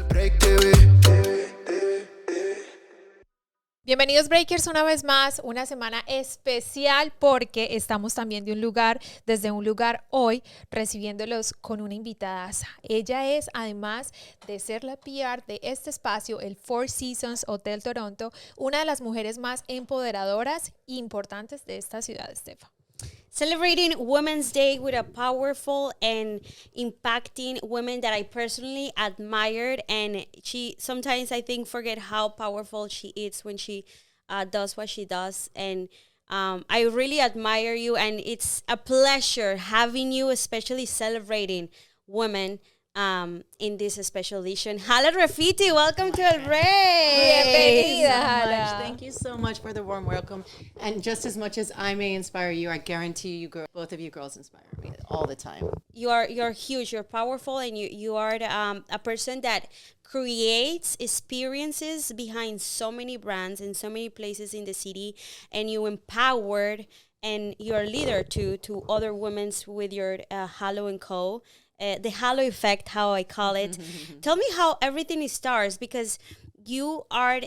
Break TV. Bienvenidos Breakers una vez más, una semana especial porque estamos también desde un lugar hoy recibiéndolos con una invitada. Ella es, además de ser la PR de este espacio, el Four Seasons Hotel Toronto, una de las mujeres más empoderadoras e importantes de esta ciudad, Estefa. Celebrating Women's Day with a powerful and impacting women that I personally admired, and she sometimes I think forget how powerful she is when she does what she does, and I really admire you, and it's a pleasure having you, especially celebrating women in this special edition. Halla Rafati, welcome to El Rey. Bienvenida, Halla. Thank you so much for the warm welcome. And just as much as I may inspire you, I guarantee you, both of you girls inspire me all the time. You're huge. You're powerful, and you are a person that creates experiences behind so many brands and so many places in the city, and you empowered and you're a leader to other women with your Halla & Co. The Halo effect, how I call it. Tell me how everything starts, because you are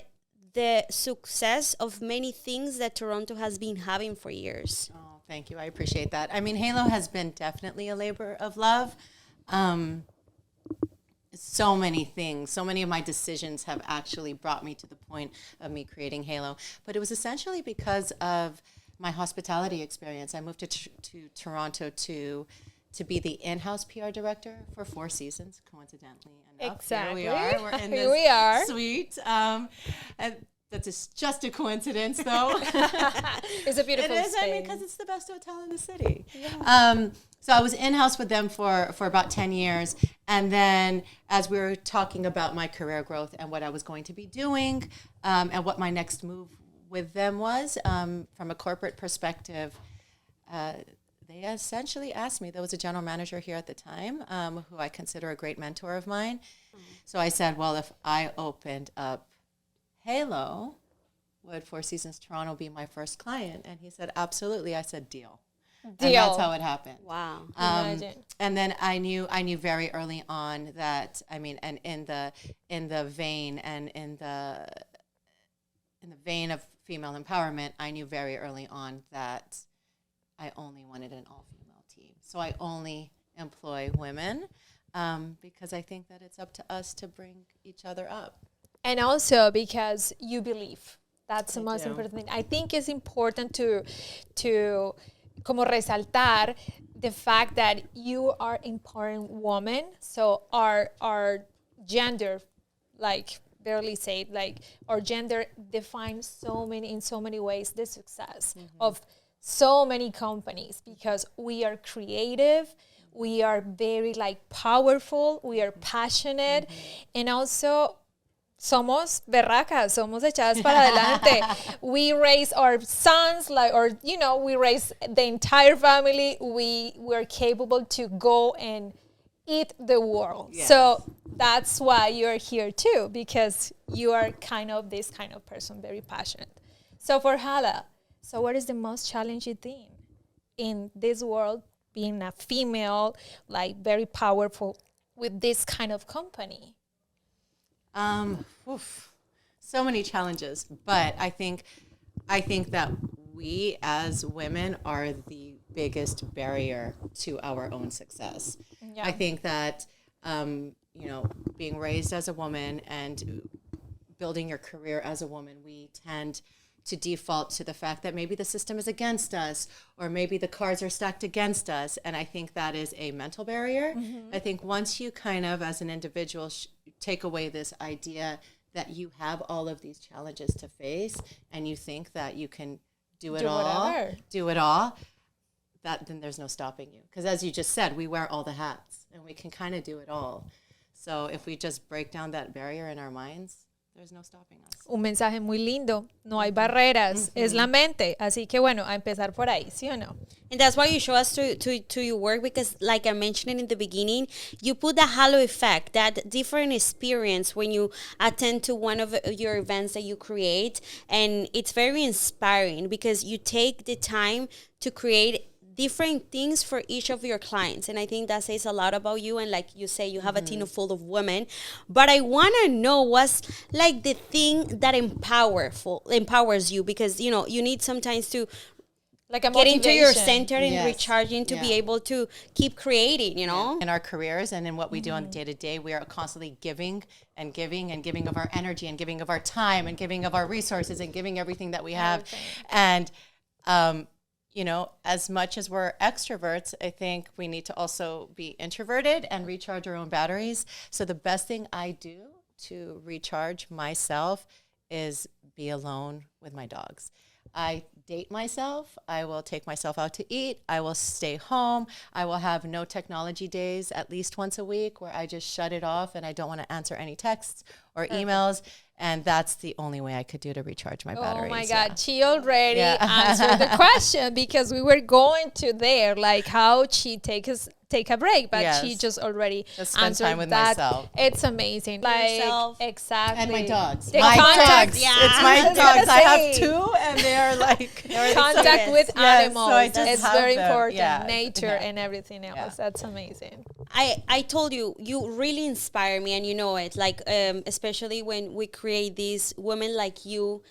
the success of many things that Toronto has been having for years. Oh, thank you. I appreciate that. I mean, Halo has been definitely a labor of love. So many things, so many of my decisions have actually brought me to the point of me creating Halo. But it was essentially because of my hospitality experience. I moved to Toronto to be the in-house PR director for Four Seasons, coincidentally enough. Exactly. Here we are. We're in Here we are. this suite. And that's just a coincidence, though. It's a beautiful It is, space. I mean, because it's the best hotel in the city. Yeah. So I was in-house with them for about 10 years. And then as we were talking about my career growth and what I was going to be doing and what my next move with them was, from a corporate perspective, they essentially asked me, there was a general manager here at the time who I consider a great mentor of mine. So I said, well, if I opened up Halo, would Four Seasons Toronto be my first client? And he said, absolutely. I said, deal. And that's how it happened. Wow. Imagine. And then I knew very early on that, I mean, and in the vein of female empowerment, I knew very early on that I only wanted an all-female team. So I only employ women because I think that it's up to us to bring each other up. And also because you believe. That's the most do. important thing. I think it's important to como resaltar the fact that you are empowering women. So our gender, like barely say it, like our gender defines in so many ways the success of so many companies, because we are creative, we are very powerful, we are passionate, and also somos berracas, somos echadas para adelante. We raise our sons, we raise the entire family. We're capable to go and eat the world. Yes. So that's why you're here too, because you are this kind of person, very passionate. So for Halla, so what is the most challenging thing in this world, being a female, very powerful with this kind of company? So many challenges, but I think that we as women are the biggest barrier to our own success. Yeah. I think that being raised as a woman and building your career as a woman, we tend to default to the fact that maybe the system is against us, or maybe the cards are stacked against us. And I think that is a mental barrier. I think once you kind of, as an individual, take away this idea that you have all of these challenges to face, and you think that you can do it all, then there's no stopping you. Because as you just said, we wear all the hats, and we can kind of do it all. So if we just break down that barrier in our minds, there's no stopping us. Un mensaje muy lindo. No hay barreras. Es la mente. Así que bueno, a empezar por ahí, ¿sí o no? And that's why you show us to your work, because like I mentioned in the beginning, you put the halo effect, that different experience when you attend to one of your events that you create. And it's very inspiring because you take the time to create different things for each of your clients, and I think that says a lot about you. And like you say, you have a team full of women, but I want to know what's like the thing that empowers you, because you know you need sometimes to Like a get into your motivation. center and Yes. recharging to be Yeah. able to keep creating, you know. In our careers and in what we do on the day to day, we are constantly giving and giving and giving of our energy and giving of our time and giving of our resources and giving everything that we have. And, you know, as much as we're extroverts, I think we need to also be introverted and recharge our own batteries. So the best thing I do to recharge myself is be alone with my dogs. I date myself. I will take myself out to eat. I will stay home. I will have no technology days at least once a week where I just shut it off and I don't want to answer any texts or emails. And that's the only way I could do to recharge my batteries. Oh my God, she already answered the question, because we were going to there, like how she take a break, but she just already Just spend answered time with that. myself. It's amazing. Like, Yourself. exactly. And my dogs. The My contact, dogs. yeah. It's my I was dogs. gonna I have say. two and they're like Contact with Yes, animals. so I just It's have very them. important. Yeah. Nature Yeah. and everything else. Yeah. That's amazing. I told you, you really inspire me, and you know it. Like, especially when we create these women like you,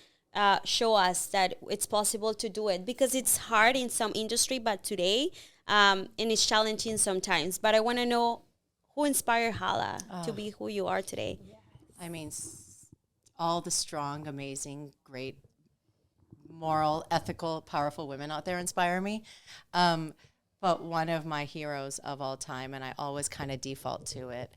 show us that it's possible to do it, because it's hard in some industry, but today, and it's challenging sometimes. But I want to know who inspired Halla to be who you are today. I mean, all the strong, amazing, great, moral, ethical, powerful women out there inspire me. But one of my heroes of all time, and I always kind of default to it,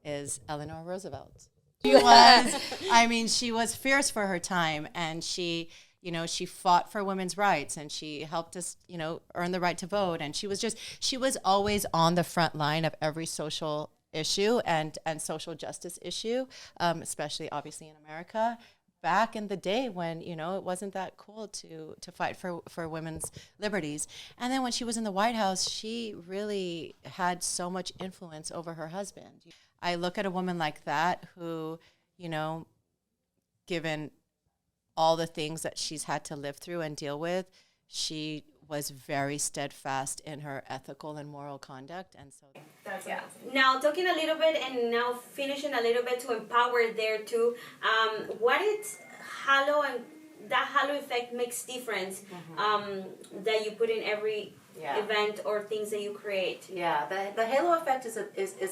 is Eleanor Roosevelt. She was, I mean, she was fierce for her time, and she, you know, she fought for women's rights, and she helped us, you know, earn the right to vote. And she was always on the front line of every social issue and social justice issue, especially obviously in America. Back in the day when, you know, it wasn't that cool to fight for women's liberties. And then when she was in the White House, she really had so much influence over her husband. I look at a woman like that who, you know, given all the things that she's had to live through and deal with, she was very steadfast in her ethical and moral conduct. And so That's Now, talking a little bit and now finishing a little bit to empower there too, what is Halo and that Halo effect makes difference that you put in every event or things that you create? Yeah, the halo effect is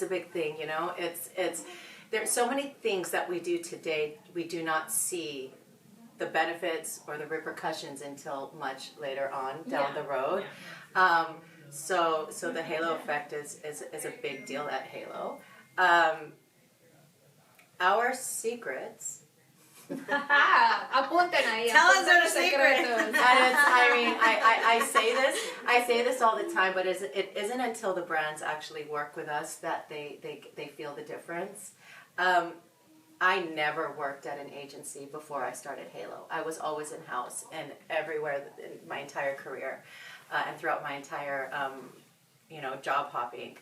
a big thing, you know. It's there's so many things that we do today we do not see the benefits or the repercussions until much later on down the road. So the halo effect is a big deal at Halo. Our secrets. Apunten ahí. Tell us our secrets. And I mean, I say this all the time, but it isn't until the brands actually work with us that they feel the difference. I never worked at an agency before I started Halo. I was always in-house and everywhere in my entire career and throughout my entire, job hopping.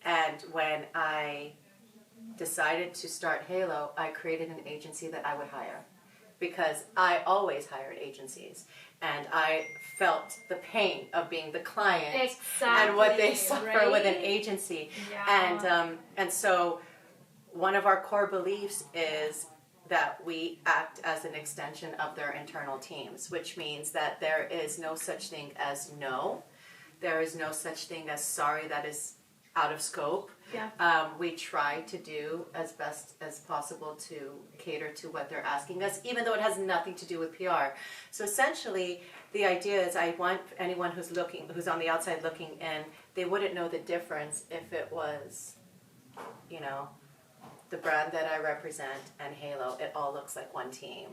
And when I decided to start Halo, I created an agency that I would hire because I always hired agencies. And I felt the pain of being the client and what they suffer with an agency. Yeah. And so one of our core beliefs is that we act as an extension of their internal teams, which means that there is no such thing as no. There is no such thing as sorry, that is out of scope. Yeah. We try to do as best as possible to cater to what they're asking us, even though it has nothing to do with PR. So essentially, the idea is I want anyone who's on the outside looking in, they wouldn't know the difference if it was, the brand that I represent and Halo. It all looks like one team.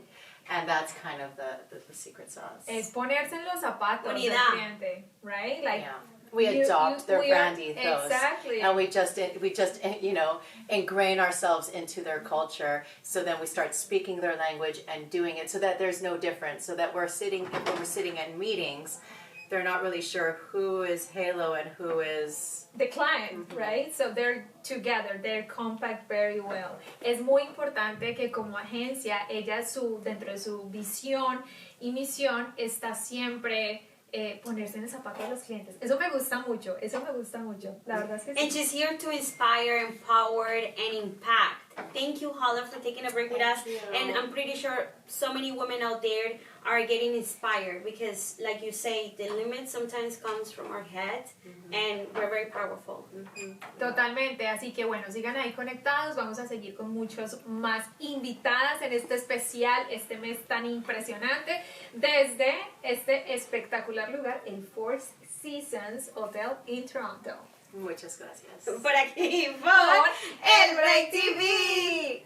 And that's kind of the secret sauce. Es ponerse en los zapatos del cliente, right? Like, yeah. We adopt their brand ethos, exactly, and we just ingrain ourselves into their culture. So then we start speaking their language and doing it, so that there's no difference. So that when we're sitting at meetings, they're not really sure who is Halo and who is the client, right? So they're together, they're compact very well. Es muy importante que como agencia, ella dentro de su visión y misión está siempre ponerse en el zapato de los clientes. Eso me gusta mucho, la verdad es que And sí. she's here to inspire, empower, and impact. Thank you, Halla, for taking a break with us. And I'm pretty sure so many women out there are getting inspired because, like you say, the limit sometimes comes from our head, and we're very powerful. Totalmente, así que bueno, sigan ahí conectados, vamos a seguir con muchas más invitadas en este especial, este mes tan impresionante, desde este espectacular lugar, el Four Seasons Hotel en Toronto. Muchas gracias. Por aquí, por El Break TV.